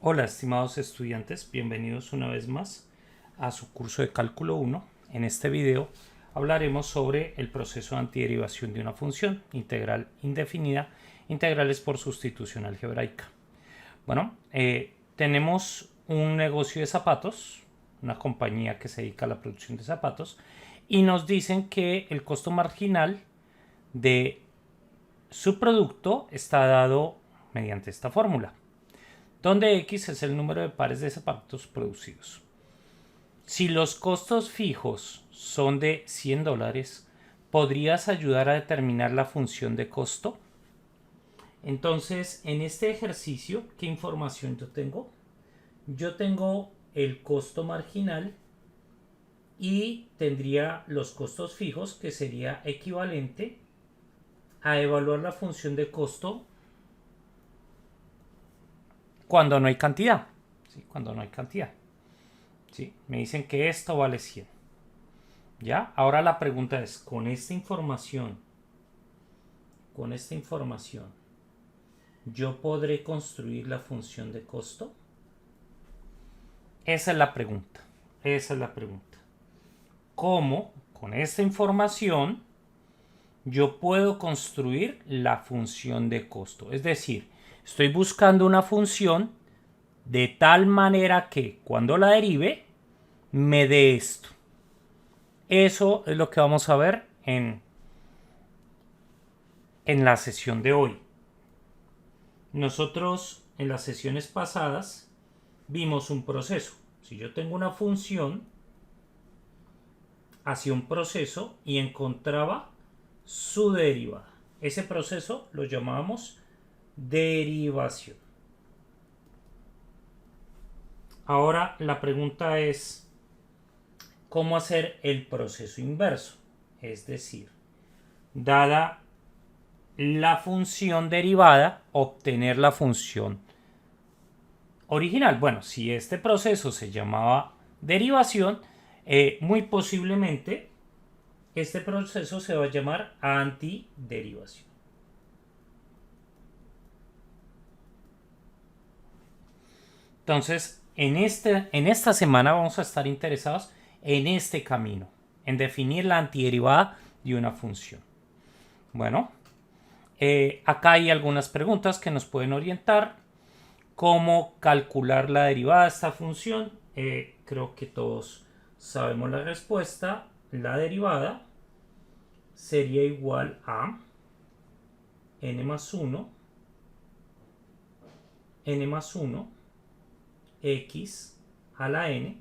Hola, estimados estudiantes, bienvenidos una vez más a su curso de Cálculo 1. En este video hablaremos sobre el proceso de antiderivación de una función integral indefinida, integrales por sustitución algebraica. Bueno, tenemos un negocio de zapatos, una compañía que se dedica a la producción de zapatos, y nos dicen que el costo marginal de su producto está dado mediante esta fórmula, donde X es el número de pares de zapatos producidos. Si los costos fijos son de $100, ¿podrías ayudar a determinar la función de costo? Entonces, en este ejercicio, ¿qué información yo tengo? Yo tengo el costo marginal y tendría los costos fijos, que sería equivalente a evaluar la función de costo cuando no hay cantidad. ¿Sí? Cuando no hay cantidad. ¿Sí? Me dicen que esto vale 100. ¿Ya? Ahora la pregunta es, con esta información, ¿yo podré construir la función de costo? Esa es la pregunta. Esa es la pregunta. ¿Cómo, con esta información, yo puedo construir la función de costo? Es decir, estoy buscando una función de tal manera que cuando la derive, me dé esto. Eso es lo que vamos a ver en la sesión de hoy. Nosotros en las sesiones pasadas vimos un proceso. Si yo tengo una función, hacía un proceso y encontraba su derivada. Ese proceso lo llamábamos derivación. Ahora la pregunta es, ¿cómo hacer el proceso inverso? Es decir, dada la función derivada, obtener la función original. Bueno, si este proceso se llamaba derivación, muy posiblemente este proceso se va a llamar antiderivación. Entonces, en esta semana vamos a estar interesados en este camino, en definir la antiderivada de una función. Bueno, acá hay algunas preguntas que nos pueden orientar. ¿Cómo calcular la derivada de esta función? Creo que todos sabemos la respuesta. La derivada sería igual a n más 1, n más 1, x a la n.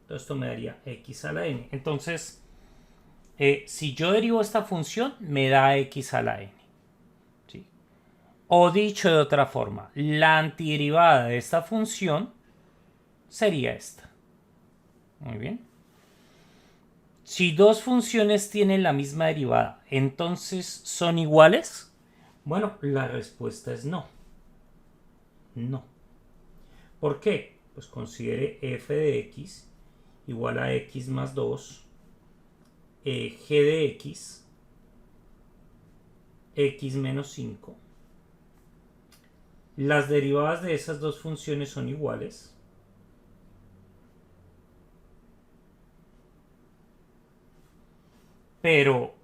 Todo esto me daría x a la n. Entonces, si yo derivo esta función, me da x a la n. ¿Sí? O dicho de otra forma, la antiderivada de esta función sería esta. Muy bien. Si dos funciones tienen la misma derivada, ¿entonces son iguales? Bueno, la respuesta es no. No. ¿Por qué? Pues considere f de x igual a x más 2, g de x menos 5. Las derivadas de esas dos funciones son iguales. Pero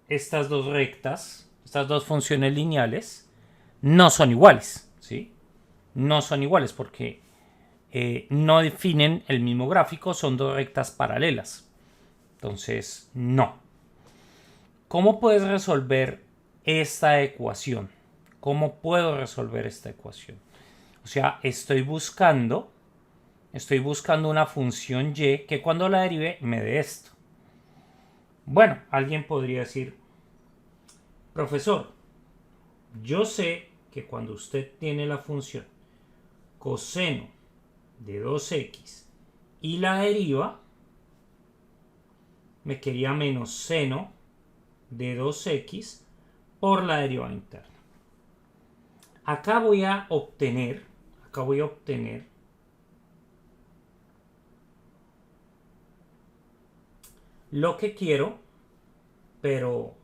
estas dos rectas, estas dos funciones lineales, no son iguales. ¿Sí? No son iguales porque no definen el mismo gráfico, son dos rectas paralelas. Entonces, no. ¿Cómo puedes resolver esta ecuación? ¿Cómo puedo resolver esta ecuación? O sea, estoy buscando una función y que cuando la derive me dé esto. Bueno, alguien podría decir, profesor, yo sé que cuando usted tiene la función coseno de 2x y la deriva, me quedaría menos seno de 2x por la derivada interna. Acá voy a obtener lo que quiero, pero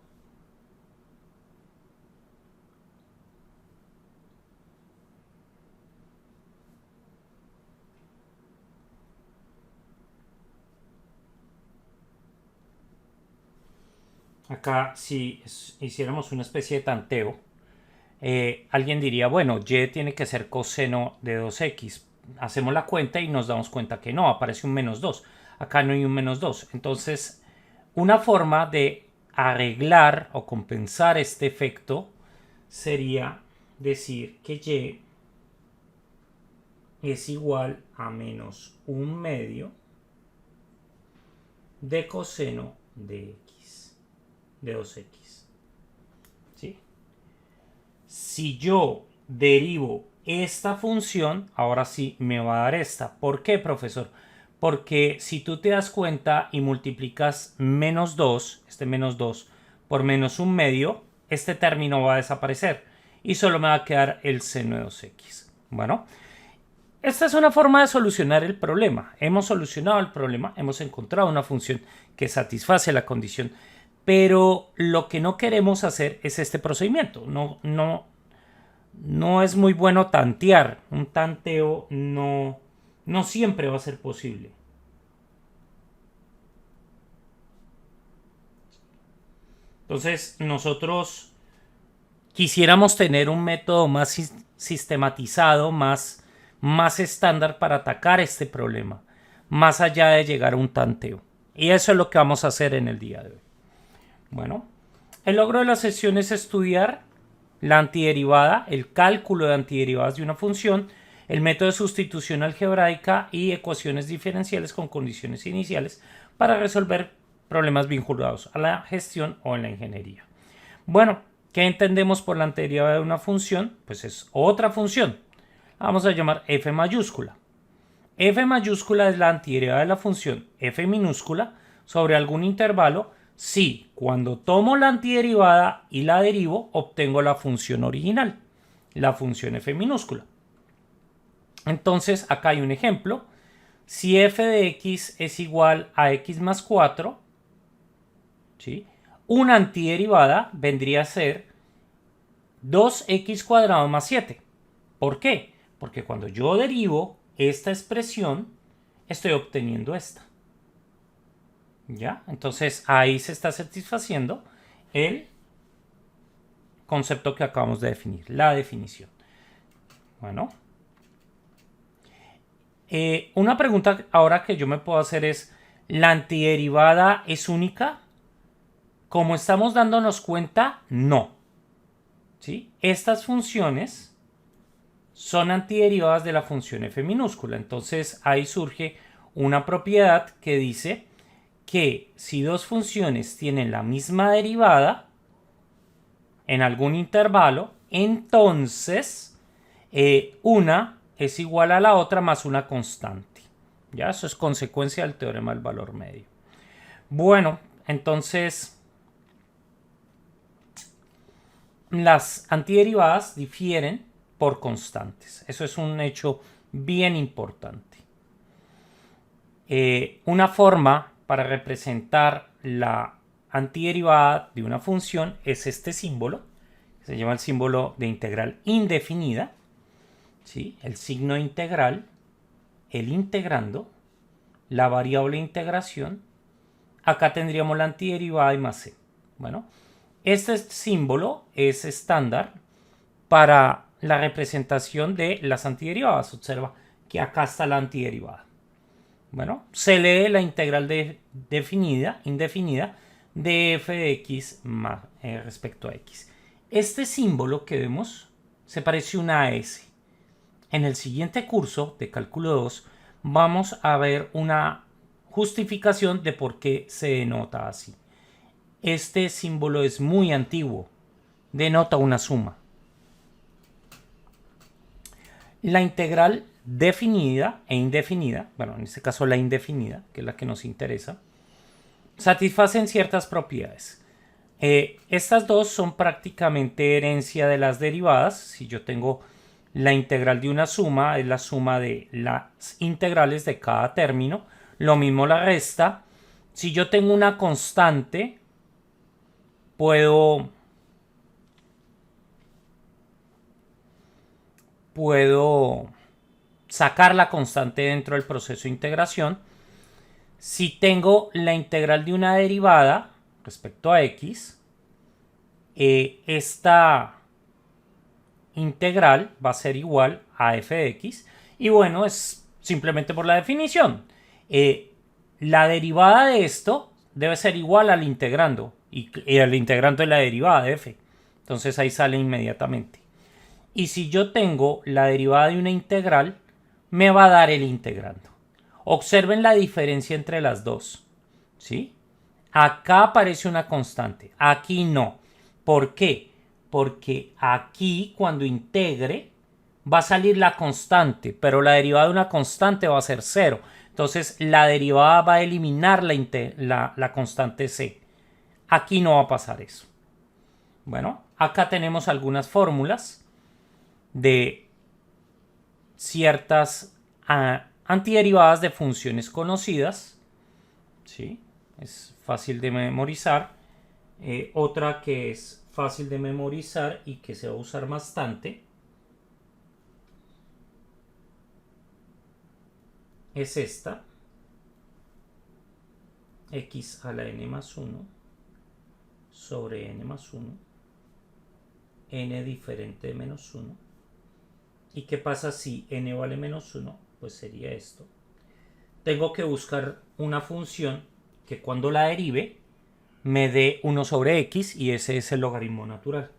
Acá, si hiciéramos una especie de tanteo, alguien diría, bueno, y tiene que ser coseno de 2x. Hacemos la cuenta y nos damos cuenta que no, aparece un menos 2. Acá no hay un menos 2. Entonces, una forma de arreglar o compensar este efecto sería decir que y es igual a menos un medio de coseno de x, de 2x. ¿Sí? Si yo derivo esta función, ahora sí me va a dar esta. ¿Por qué, profesor? Porque si tú te das cuenta y multiplicas menos 2, este menos 2, por menos un medio, este término va a desaparecer y solo me va a quedar el seno de 2x. Bueno, esta es una forma de solucionar el problema. Hemos solucionado el problema, hemos encontrado una función que satisface la condición, pero lo que no queremos hacer es este procedimiento. No es muy bueno tantear. Un tanteo no siempre va a ser posible. Entonces, nosotros quisiéramos tener un método más sistematizado, más estándar para atacar este problema, más allá de llegar a un tanteo. Y eso es lo que vamos a hacer en el día de hoy. Bueno, el logro de la sesión es estudiar la antiderivada, el cálculo de antiderivadas de una función, el método de sustitución algebraica y ecuaciones diferenciales con condiciones iniciales para resolver problemas vinculados a la gestión o en la ingeniería. Bueno, ¿qué entendemos por la antiderivada de una función? Pues es otra función. Vamos a llamar f mayúscula. F mayúscula es la antiderivada de la función f minúscula sobre algún intervalo si cuando tomo la antiderivada y la derivo obtengo la función original, la función f minúscula. Entonces acá hay un ejemplo. Si f de x es igual a x más 4, ¿sí? Una antiderivada vendría a ser 2x cuadrado más 7. ¿Por qué? Porque cuando yo derivo esta expresión, estoy obteniendo esta. ¿Ya? Entonces ahí se está satisfaciendo el concepto que acabamos de definir, la definición. Bueno. Una pregunta ahora que yo me puedo hacer es, ¿la antiderivada es única? Como estamos dándonos cuenta, no. ¿Sí? Estas funciones son antiderivadas de la función f minúscula. Entonces ahí surge una propiedad que dice que si dos funciones tienen la misma derivada en algún intervalo, entonces una es igual a la otra más una constante. ¿Ya? Eso es consecuencia del teorema del valor medio. Bueno, entonces las antiderivadas difieren por constantes. Eso es un hecho bien importante. Una forma para representar la antiderivada de una función es este símbolo. Se llama el símbolo de integral indefinida. ¿Sí? El signo integral, el integrando, la variable integración. Acá tendríamos la antiderivada y más c. Bueno, este símbolo es estándar para la representación de las antiderivadas. Observa que acá está la antiderivada. Bueno, se lee la integral indefinida de f de x más, respecto a x. Este símbolo que vemos se parece a una S. En el siguiente curso de cálculo 2 vamos a ver una justificación de por qué se denota así. Este símbolo es muy antiguo, denota una suma. La integral definida e indefinida, bueno, en este caso la indefinida, que es la que nos interesa, satisfacen ciertas propiedades. Estas dos son prácticamente herencia de las derivadas. Si yo tengo la integral de una suma, es la suma de las integrales de cada término. Lo mismo la resta. Si yo tengo una constante, puedo sacar la constante dentro del proceso de integración. Si tengo la integral de una derivada, respecto a x, esta integral va a ser igual a f de x. Y bueno, es simplemente por la definición. La derivada de esto debe ser igual al integrando. Y el integrando es la derivada de f. Entonces ahí sale inmediatamente. Y si yo tengo la derivada de una integral, me va a dar el integrando. Observen la diferencia entre las dos. ¿Sí? Acá aparece una constante. Aquí no. ¿Por qué? Porque aquí cuando integre va a salir la constante, pero la derivada de una constante va a ser 0. Entonces la derivada va a eliminar la constante c. Aquí no va a pasar eso. Bueno, acá tenemos algunas fórmulas de ciertas antiderivadas de funciones conocidas. ¿Sí? Es fácil de memorizar. Otra que es fácil de memorizar y que se va a usar bastante es esta, x a la n más 1 sobre n más 1, n diferente de menos 1. ¿Y qué pasa si n vale menos 1? Pues sería esto. Tengo que buscar una función que cuando la derive me dé 1 sobre x y ese es el logaritmo natural.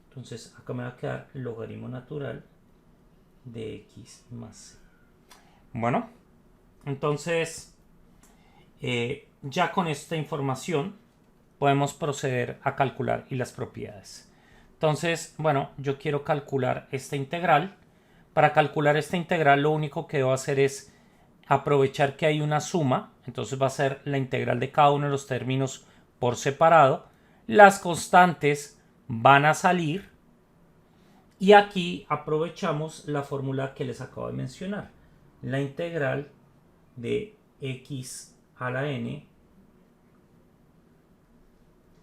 Entonces acá me va a quedar el logaritmo natural de x más c. Bueno, entonces ya con esta información podemos proceder a calcular y las propiedades. Entonces, bueno, yo quiero calcular esta integral. Para calcular esta integral lo único que debo hacer es aprovechar que hay una suma. Entonces va a ser la integral de cada uno de los términos por separado. Las constantes van a salir. Y aquí aprovechamos la fórmula que les acabo de mencionar. La integral de x a la n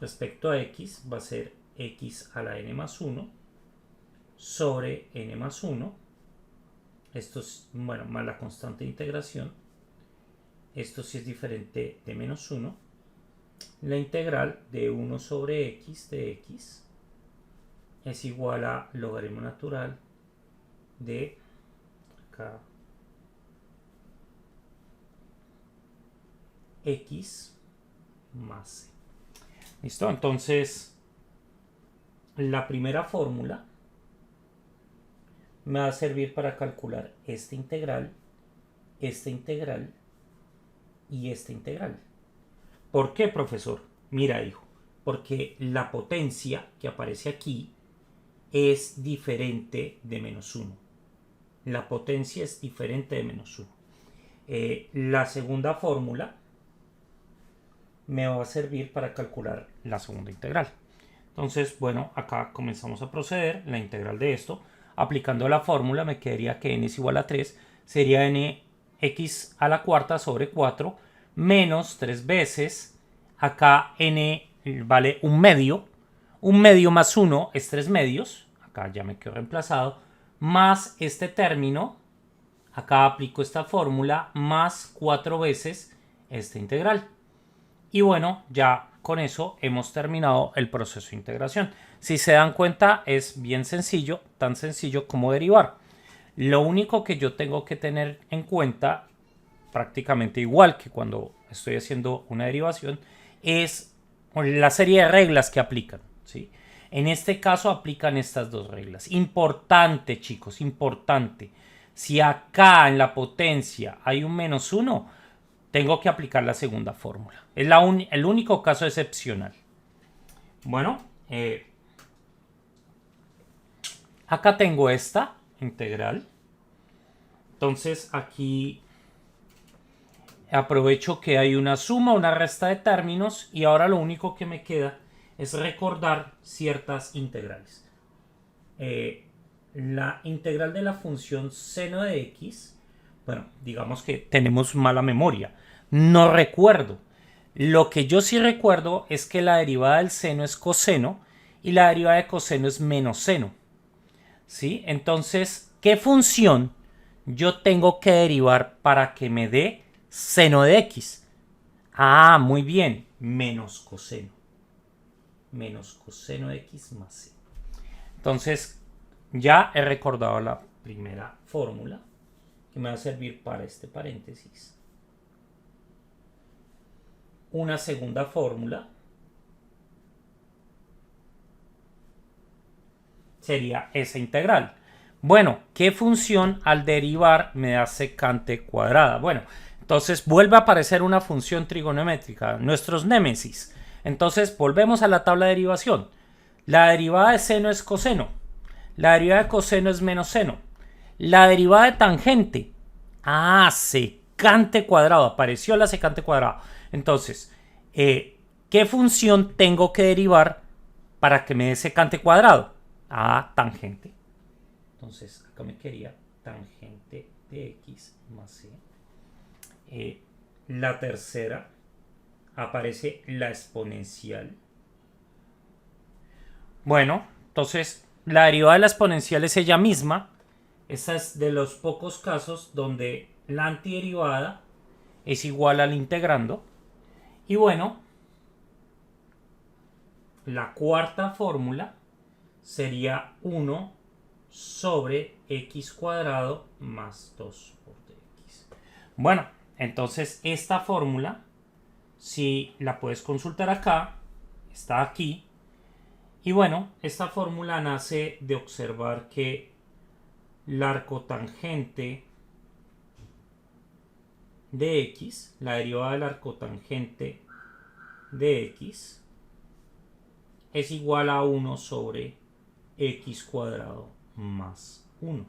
respecto a x va a ser x a la n más 1 sobre n más 1. Esto es, bueno, más la constante de integración. Esto sí es diferente de menos 1. La integral de 1 sobre x de x es igual a logaritmo natural de acá, x más c. ¿Listo? Entonces, la primera fórmula me va a servir para calcular esta integral y esta integral. ¿Por qué, profesor? Mira, hijo, porque la potencia que aparece aquí es diferente de menos 1. La potencia es diferente de menos 1. La segunda fórmula me va a servir para calcular la segunda integral. Entonces, bueno, acá comenzamos a proceder. La integral de esto, aplicando la fórmula, me quedaría que n es igual a 3. Sería nx a la cuarta sobre 4 menos 3 veces. Acá n vale un medio. Un medio más 1 es 3 medios. Acá ya me quedo reemplazado. Más este término. Acá aplico esta fórmula más 4 veces esta integral. Y bueno, ya con eso hemos terminado el proceso de integración. Si se dan cuenta, es bien sencillo, tan sencillo como derivar. Lo único que yo tengo que tener en cuenta, prácticamente igual que cuando estoy haciendo una derivación, es la serie de reglas que aplican, ¿sí? En este caso aplican estas dos reglas. Importante, chicos, importante. Si acá en la potencia hay un menos 1, tengo que aplicar la segunda fórmula. Es el único caso excepcional. Bueno, acá tengo esta integral. Entonces aquí aprovecho que hay una suma, una resta de términos y ahora lo único que me queda es recordar ciertas integrales. La integral de la función seno de x, bueno, digamos que tenemos mala memoria. No recuerdo. Lo que yo sí recuerdo es que la derivada del seno es coseno y la derivada de coseno es menos seno. ¿Sí? Entonces, ¿qué función yo tengo que derivar para que me dé seno de x? Ah, muy bien, menos coseno. menos coseno de x más c. Entonces, ya he recordado la primera fórmula que me va a servir para este paréntesis. Una segunda fórmula sería esa integral. Bueno, ¿qué función al derivar me da secante cuadrada? Bueno, entonces vuelve a aparecer una función trigonométrica, nuestros némesis. Entonces volvemos a la tabla de derivación. La derivada de seno es coseno. La derivada de coseno es menos seno. La derivada de tangente. Secante cuadrado. Apareció la secante cuadrada. Entonces, ¿qué función tengo que derivar para que me dé secante cuadrado? Tangente. Entonces, acá me quedaría tangente de x más c. La tercera, aparece la exponencial. Bueno, entonces la derivada de la exponencial es ella misma. Esta es de los pocos casos donde la antiderivada es igual al integrando. Y bueno, la cuarta fórmula sería 1 sobre x cuadrado más 2 por dx. Bueno, entonces esta fórmula, si la puedes consultar acá, está aquí. Y bueno, esta fórmula nace de observar que la arcotangente de x, la derivada del arcotangente de x, es igual a 1 sobre x cuadrado más 1.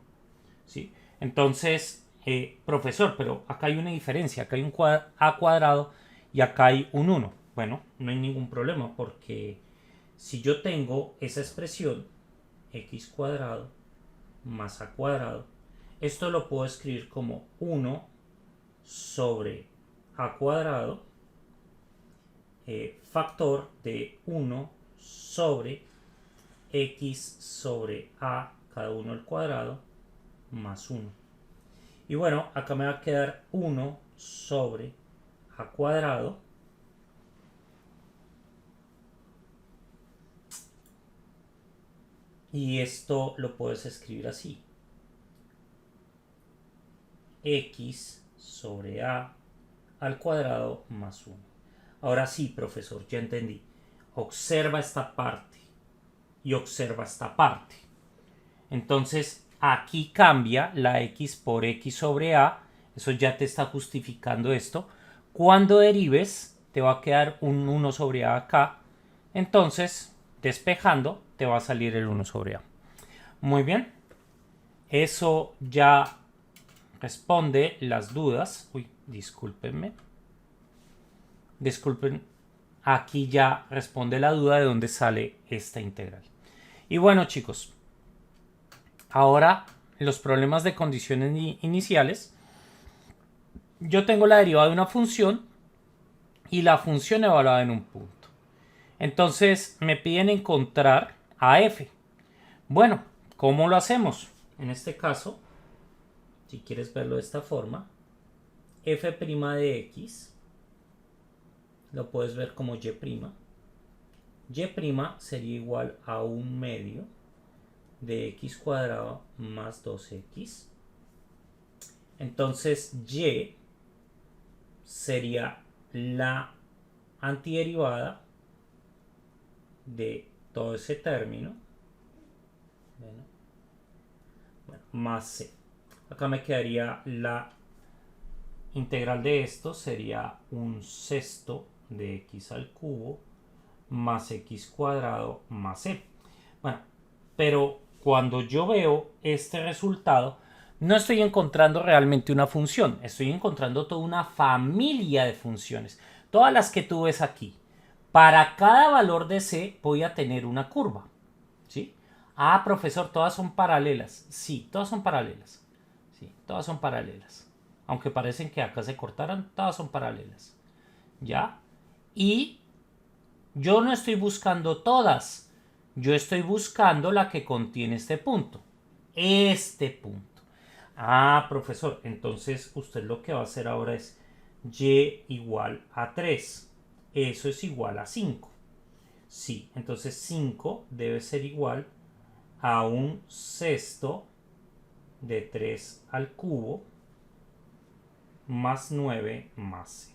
¿Sí? Entonces, profesor, pero acá hay una diferencia, acá hay un a cuadrado y acá hay un 1. Bueno, no hay ningún problema porque si yo tengo esa expresión x cuadrado más a cuadrado, esto lo puedo escribir como 1 sobre a cuadrado factor de 1 sobre x sobre a cada uno al cuadrado más 1. Y bueno, acá me va a quedar 1 sobre a cuadrado y esto lo puedes escribir así: x sobre a al cuadrado más 1. Ahora sí, profesor, ya entendí. Observa esta parte y observa esta parte. Entonces, aquí cambia la x por x sobre a. Eso ya te está justificando esto. Cuando derives, te va a quedar un 1 sobre a acá. Entonces, despejando, te va a salir el 1 sobre a. Muy bien. Eso ya responde las dudas. Uy, discúlpenme. Disculpen. Aquí ya responde la duda de dónde sale esta integral. Y bueno, chicos, ahora los problemas de condiciones iniciales. Yo tengo la derivada de una función y la función evaluada en un punto. Entonces me piden encontrar a f. Bueno, ¿cómo lo hacemos? En este caso, si quieres verlo de esta forma, f' de x lo puedes ver como y'. Y' sería igual a 1 medio de x cuadrado más 2x. Entonces y sería la antiderivada de todo ese término, bueno, más c. Acá me quedaría la integral de esto, sería un sexto de x al cubo más x cuadrado más c. Bueno, pero cuando yo veo este resultado, no estoy encontrando realmente una función, estoy encontrando toda una familia de funciones, todas las que tú ves aquí. Para cada valor de c voy a tener una curva, ¿sí? Profesor, ¿todas son paralelas? Sí, todas son paralelas. Sí, todas son paralelas. Aunque parecen que acá se cortaran, todas son paralelas. ¿Ya? Y yo no estoy buscando todas. Yo estoy buscando la que contiene este punto. Este punto. Profesor, entonces usted lo que va a hacer ahora es y igual a 3. Eso es igual a 5. Sí, entonces 5 debe ser igual a un sexto de 3 al cubo más 9 más c.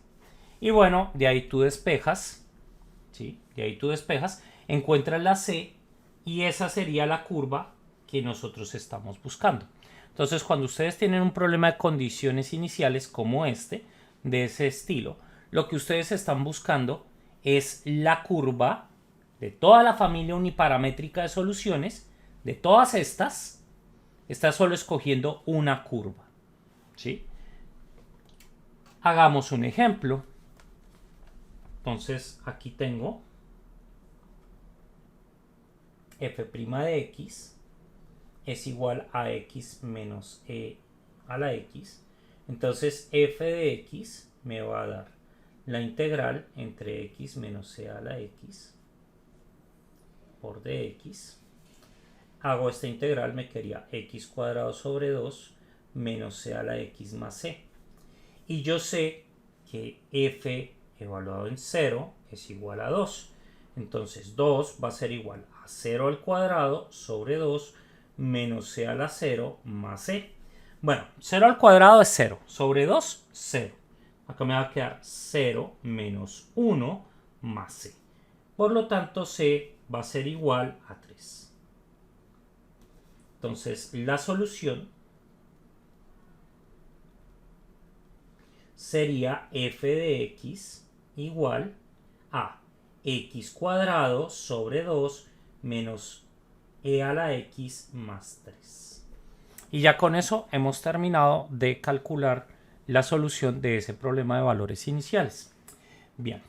Y bueno, de ahí tú despejas, ¿sí? De ahí tú despejas, encuentras la c y esa sería la curva que nosotros estamos buscando. Entonces, cuando ustedes tienen un problema de condiciones iniciales como este, de ese estilo, lo que ustedes están buscando es la curva de toda la familia uniparamétrica de soluciones, de todas estas, está solo escogiendo una curva, ¿sí? Hagamos un ejemplo. Entonces, aquí tengo f' de x es igual a x menos e a la x. Entonces, f de x me va a dar la integral entre x menos e a la x por dx. Hago esta integral, me quedaría x cuadrado sobre 2 menos c a la x más c. Y yo sé que f evaluado en 0 es igual a 2. Entonces 2 va a ser igual a 0 al cuadrado sobre 2 menos c a la 0 más c. Bueno, 0 al cuadrado es 0. Sobre 2, 0. Acá me va a quedar 0 menos 1 más c. Por lo tanto, c va a ser igual a 3. Entonces, la solución sería f de x igual a x cuadrado sobre 2 menos e a la x más 3. Y ya con eso hemos terminado de calcular la solución de ese problema de valores iniciales. Bien,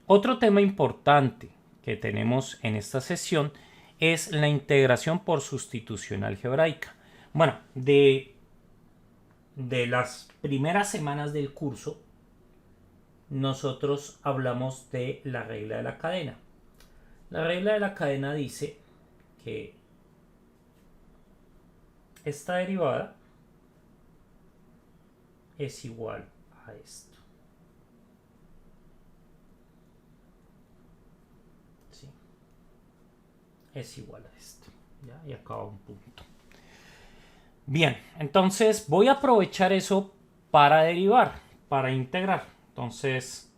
otro tema importante que tenemos en esta sesión es la integración por sustitución algebraica. Bueno, de las primeras semanas del curso, nosotros hablamos de la regla de la cadena. La regla de la cadena dice que esta derivada es igual a esto. ¿Sí? Es igual a esto. ¿Ya? Y acaba un punto. Bien, entonces voy a aprovechar eso para derivar, para integrar. Entonces,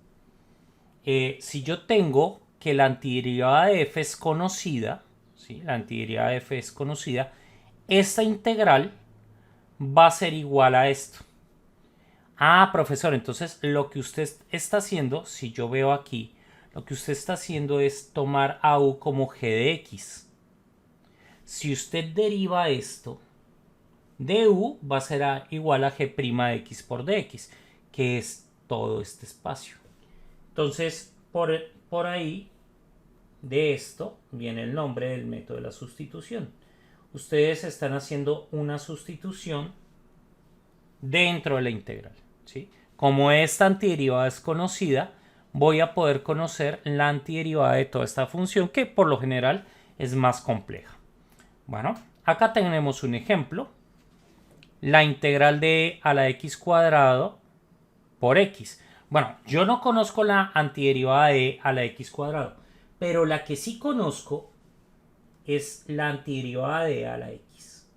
si yo tengo que la antiderivada de f es conocida, ¿sí? La antiderivada de f es conocida, esta integral va a ser igual a esto. Ah, profesor, entonces lo que usted está haciendo, si yo veo aquí, lo que usted está haciendo es tomar a u como g de x. Si usted deriva esto, du va a ser igual a g' de x por dx, que es todo este espacio. Entonces, por ahí de esto viene el nombre del método de la sustitución. Ustedes están haciendo una sustitución dentro de la integral, ¿sí? Como esta antiderivada es conocida, voy a poder conocer la antiderivada de toda esta función, que por lo general es más compleja. Bueno, acá tenemos un ejemplo. La integral de a la x cuadrado por x. Bueno, yo no conozco la antiderivada de a la x cuadrado, pero la que sí conozco es la antiderivada de a la x.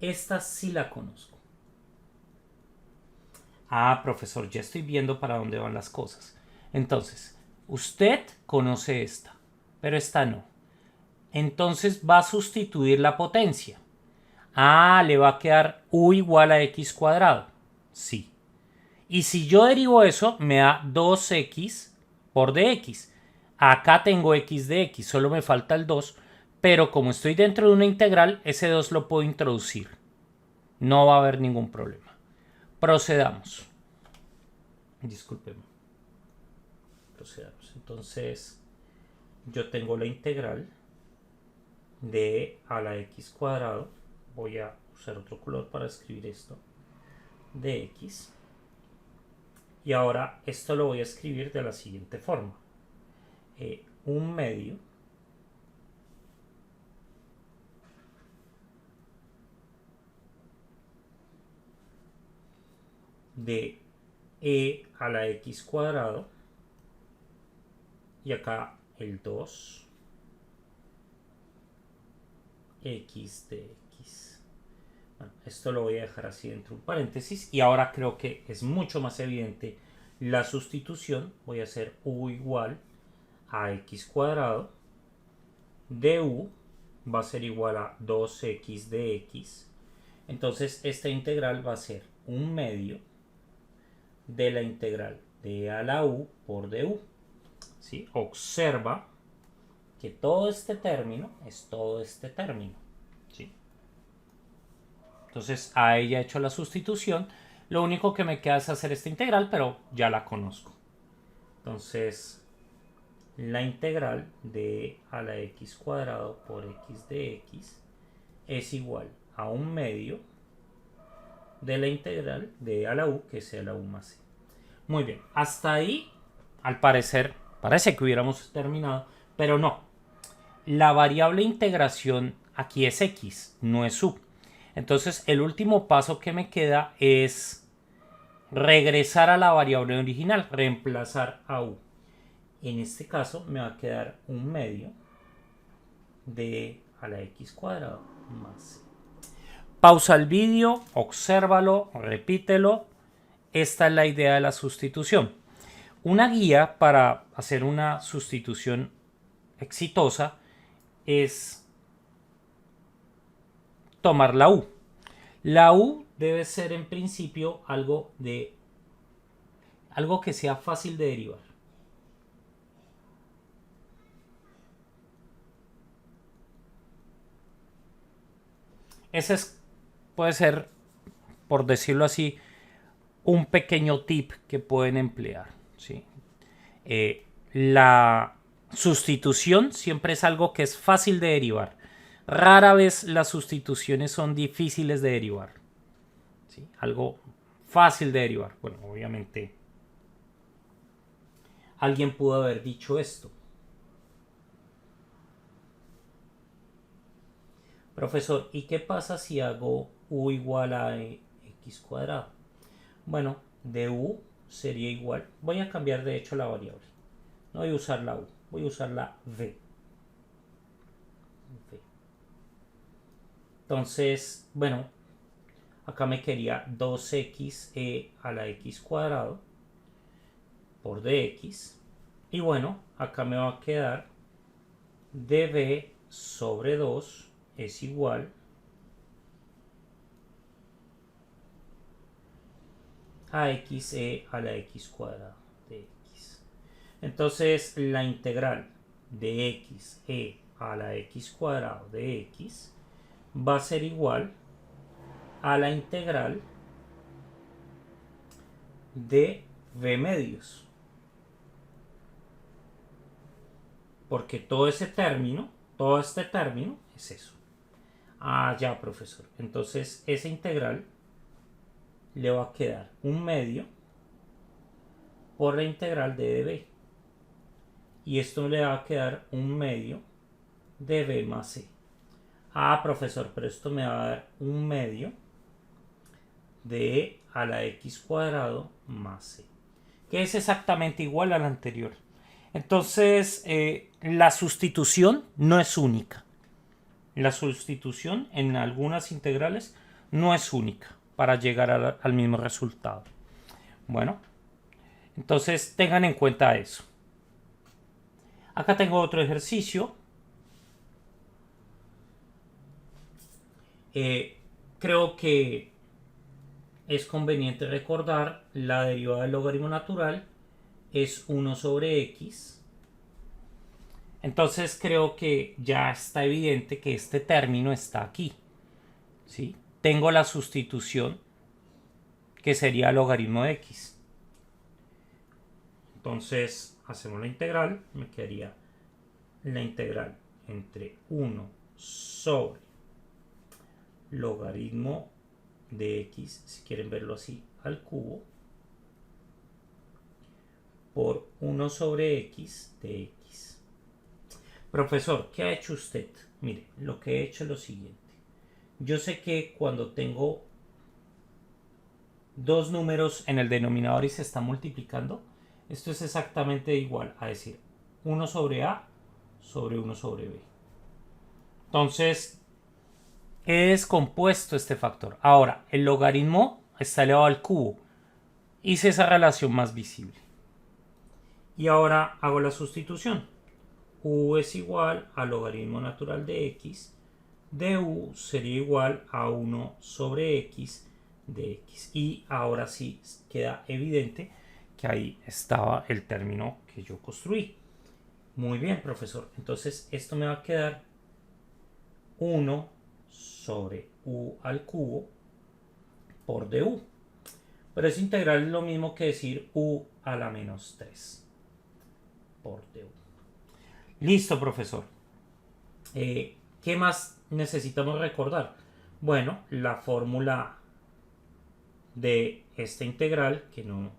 Esta sí la conozco. Ah, profesor, ya estoy viendo para dónde van las cosas. Entonces, usted conoce esta, pero esta no. Entonces va a sustituir la potencia. Ah, le va a quedar u igual a x cuadrado. Sí. Y si yo derivo eso, me da 2x por dx. Acá tengo x de x, solo me falta el 2, pero como estoy dentro de una integral, ese 2 lo puedo introducir. No va a haber ningún problema. Procedamos. Discúlpeme. Procedamos. Entonces, yo tengo la integral de a la x cuadrado. Voy a usar otro color para escribir esto. De x. Y ahora esto lo voy a escribir de la siguiente forma. 1 medio de e a la x cuadrado y acá el 2 x de x. Bueno, esto lo voy a dejar así dentro de un paréntesis y ahora creo que es mucho más evidente la sustitución. Voy a hacer u igual a x cuadrado de u va a ser igual a 2x de x. Entonces esta integral va a ser un medio de la integral de a la u por du. ¿Sí? Observa que todo este término es todo este término. ¿Sí? Entonces a ella he hecho la sustitución. Lo único que me queda es hacer esta integral, pero ya la conozco. Entonces la integral de a la x cuadrado por x de x es igual a un medio de la integral de a la u, que sea la u más c. Muy bien, hasta ahí al parecer parece que hubiéramos terminado, pero no. La variable integración aquí es x, no es u. Entonces el último paso que me queda es regresar a la variable original, reemplazar a u. En este caso me va a quedar un medio de a la x cuadrado más c. Pausa el vídeo, obsérvalo, repítelo. Esta es la idea de la sustitución. Una guía para hacer una sustitución exitosa es tomar la u. La u debe ser en principio algo que sea fácil de derivar. Ese puede ser, por decirlo así, un pequeño tip que pueden emplear. ¿Sí? La sustitución siempre es algo que es fácil de derivar. Rara vez las sustituciones son difíciles de derivar. ¿Sí? Algo fácil de derivar. Bueno, obviamente alguien pudo haber dicho esto. Profesor, ¿y qué pasa si hago u igual a x cuadrado? Bueno, de u sería igual. Voy a cambiar de hecho la variable. No voy a usar la u, voy a usar la v. Entonces, bueno, acá me quedaría 2x a la x cuadrado por dx. Y bueno, acá me va a quedar dv sobre 2 es igual a xe a la x cuadrado de x. Entonces la integral de xe a la x cuadrado de x va a ser igual a la integral de v medios. Porque todo este término es eso. Ah, ya, profesor. Entonces esa integral le va a quedar un medio por la integral de dv. Y esto le va a quedar un medio de v más c. Ah, profesor, pero esto me va a dar un medio de a la x cuadrado más c, que es exactamente igual al anterior. Entonces, la sustitución no es única. La sustitución en algunas integrales no es única para llegar al mismo resultado. Bueno, entonces tengan en cuenta eso. Acá tengo otro ejercicio. Creo que es conveniente recordar la derivada del logaritmo natural es 1 sobre x. Entonces creo que ya está evidente que este término está aquí. ¿Sí? Tengo la sustitución que sería logaritmo de x. Entonces hacemos la integral. Me quedaría la integral entre 1 sobre logaritmo de x, si quieren verlo así, al cubo, por 1 sobre x de x. Profesor, ¿qué ha hecho usted? Mire, lo que he hecho es lo siguiente. Yo sé que cuando tengo dos números en el denominador y se está multiplicando, esto es exactamente igual a decir 1 sobre A sobre 1 sobre B. Entonces, he descompuesto este factor. Ahora, el logaritmo está elevado al cubo. Hice esa relación más visible. Y ahora hago la sustitución. U es igual al logaritmo natural de x. De u sería igual a 1 sobre x de x. Y ahora sí queda evidente que ahí estaba el término que yo construí. Muy bien, profesor. Entonces esto me va a quedar 1 sobre u al cubo por du. Pero esa integral es lo mismo que decir u a la menos 3 por du. Listo, profesor. ¿Qué más necesitamos recordar? Bueno, la fórmula de esta integral, que no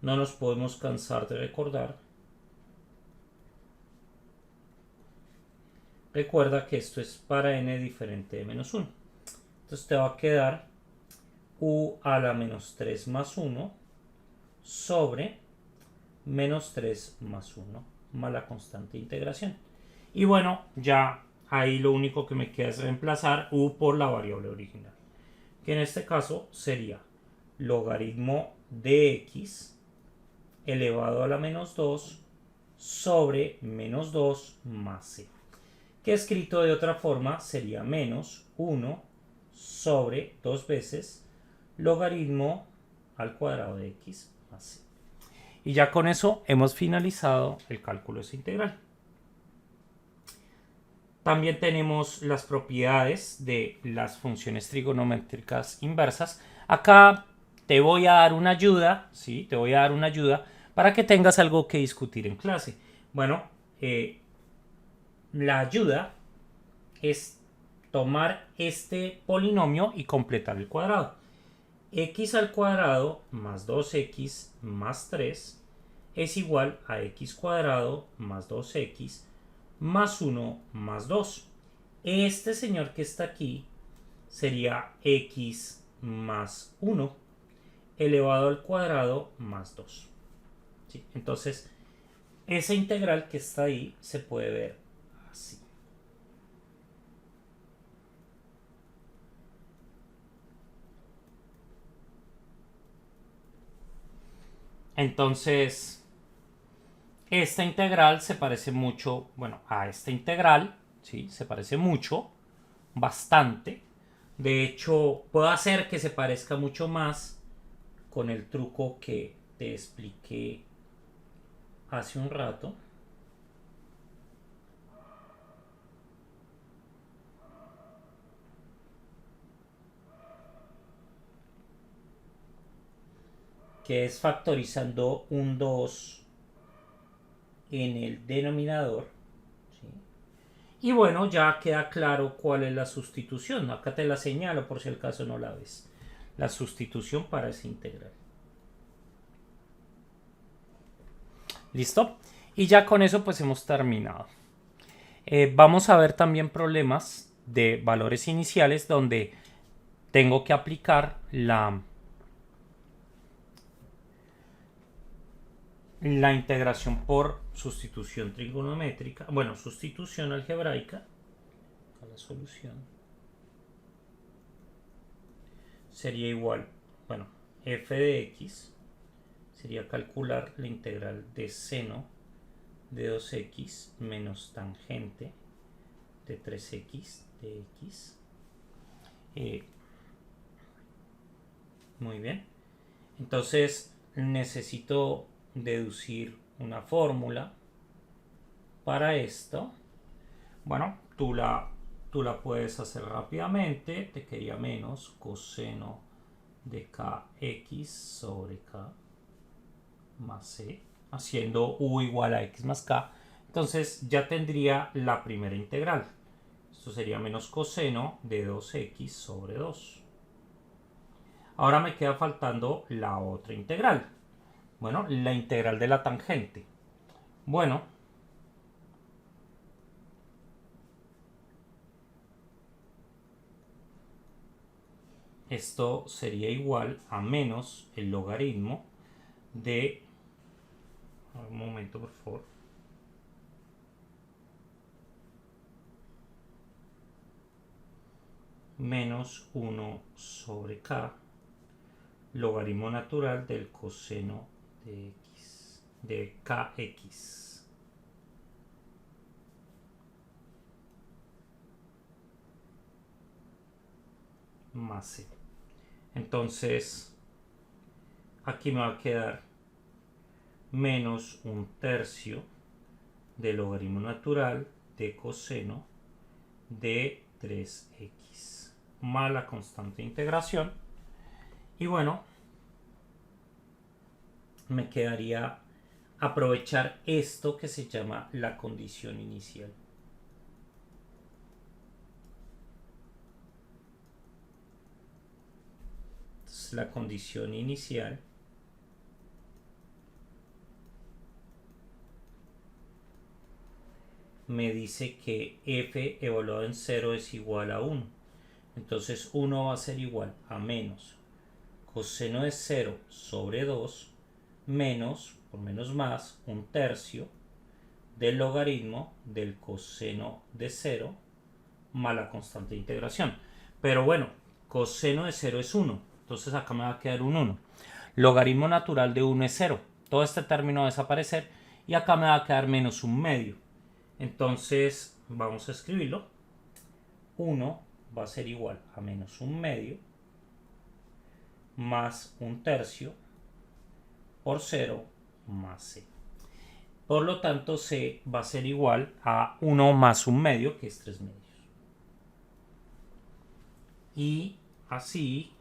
nos podemos cansar de recordar. Recuerda que esto es para n diferente de menos 1. Entonces te va a quedar u a la menos 3 más 1 sobre menos 3 más 1 más la constante de integración. Y bueno, ya ahí lo único que me queda es reemplazar u por la variable original, que en este caso sería logaritmo de x elevado a la menos 2 sobre menos 2 más c, que escrito de otra forma sería menos 1 sobre 2 veces logaritmo al cuadrado de x más c. Y ya con eso hemos finalizado el cálculo de esa integral. También tenemos las propiedades de las funciones trigonométricas inversas. Acá te voy a dar una ayuda, ¿sí? Te voy a dar una ayuda para que tengas algo que discutir en clase. Bueno, la ayuda es tomar este polinomio y completar el cuadrado. X al cuadrado más 2x más 3 es igual a x cuadrado más 2x más 1 más 2. Este señor que está aquí sería x más 1 elevado al cuadrado más 2. ¿Sí? Entonces, esa integral que está ahí se puede ver así. Entonces, esta integral se parece mucho, bueno, a esta integral, ¿sí? Se parece mucho, bastante. De hecho, puedo hacer que se parezca mucho más con el truco que te expliqué hace un rato. Que es factorizando un 2 en el denominador. ¿Sí? Y bueno, ya queda claro cuál es la sustitución. Acá te la señalo por si el caso no la ves. La sustitución para esa integral. ¿Listo? Y ya con eso pues hemos terminado. Vamos a ver también problemas de valores iniciales donde tengo que aplicar la integración por sustitución trigonométrica, bueno, sustitución algebraica. La solución sería igual, bueno, f de x sería calcular la integral de seno de 2x menos tangente de 3x de x. Muy bien. Entonces necesito deducir una fórmula para esto. Bueno, tú la puedes hacer rápidamente. Te quedaría menos coseno de kx sobre k más c, haciendo u igual a x más k. Entonces ya tendría la primera integral. Esto sería menos coseno de 2x sobre 2. Ahora me queda faltando la otra integral. Bueno, la integral de la tangente. Bueno, esto sería igual a menos el logaritmo de... Un momento, por favor. menos 1 sobre k, logaritmo natural del coseno de x, de kx. Más c. Entonces, aquí me va a quedar menos 1/3 del logaritmo natural de coseno de 3x más la constante de integración. Y bueno, me quedaría aprovechar esto que se llama la condición inicial. Entonces, la condición inicial me dice que f evaluado en 0 es igual a 1. Entonces 1 va a ser igual a menos coseno de 0 sobre 2 menos, por menos más, 1/3 del logaritmo del coseno de 0 más la constante de integración. Pero bueno, coseno de 0 es 1, entonces acá me va a quedar un 1. Logaritmo natural de 1 es 0. Todo este término va a desaparecer y acá me va a quedar menos 1/2. Entonces vamos a escribirlo. 1 va a ser igual a menos 1/2 más 1/3 por 0 más c. Por lo tanto, c va a ser igual a 1 más 1/2, que es 3/2. Y así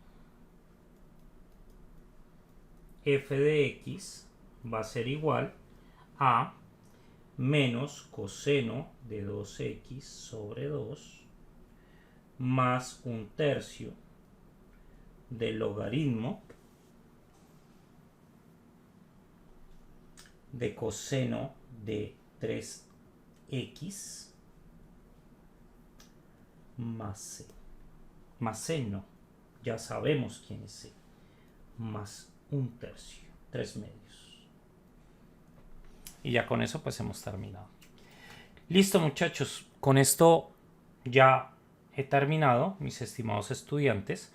f de x va a ser igual a menos coseno de 2x sobre 2 más 1/3 del logaritmo de coseno de 3x más c. Más c no, ya sabemos quién es c. Más 1/3, 3/2. Y ya con eso pues hemos terminado. Listo, muchachos, con esto ya he terminado, mis estimados estudiantes.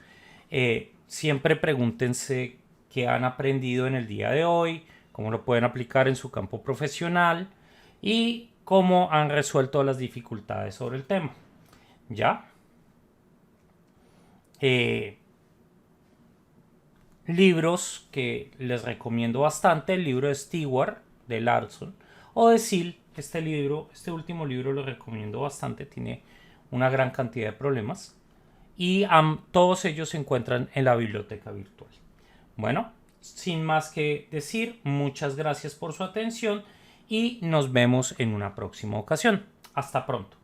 Siempre pregúntense qué han aprendido en el día de hoy, cómo lo pueden aplicar en su campo profesional y cómo han resuelto las dificultades sobre el tema. ¿Ya? Libros que les recomiendo bastante: el libro de Stewart, de Larson, o de Sill. Este último libro lo recomiendo bastante, tiene una gran cantidad de problemas y todos ellos se encuentran en la biblioteca virtual. Bueno, sin más que decir, muchas gracias por su atención y nos vemos en una próxima ocasión. Hasta pronto.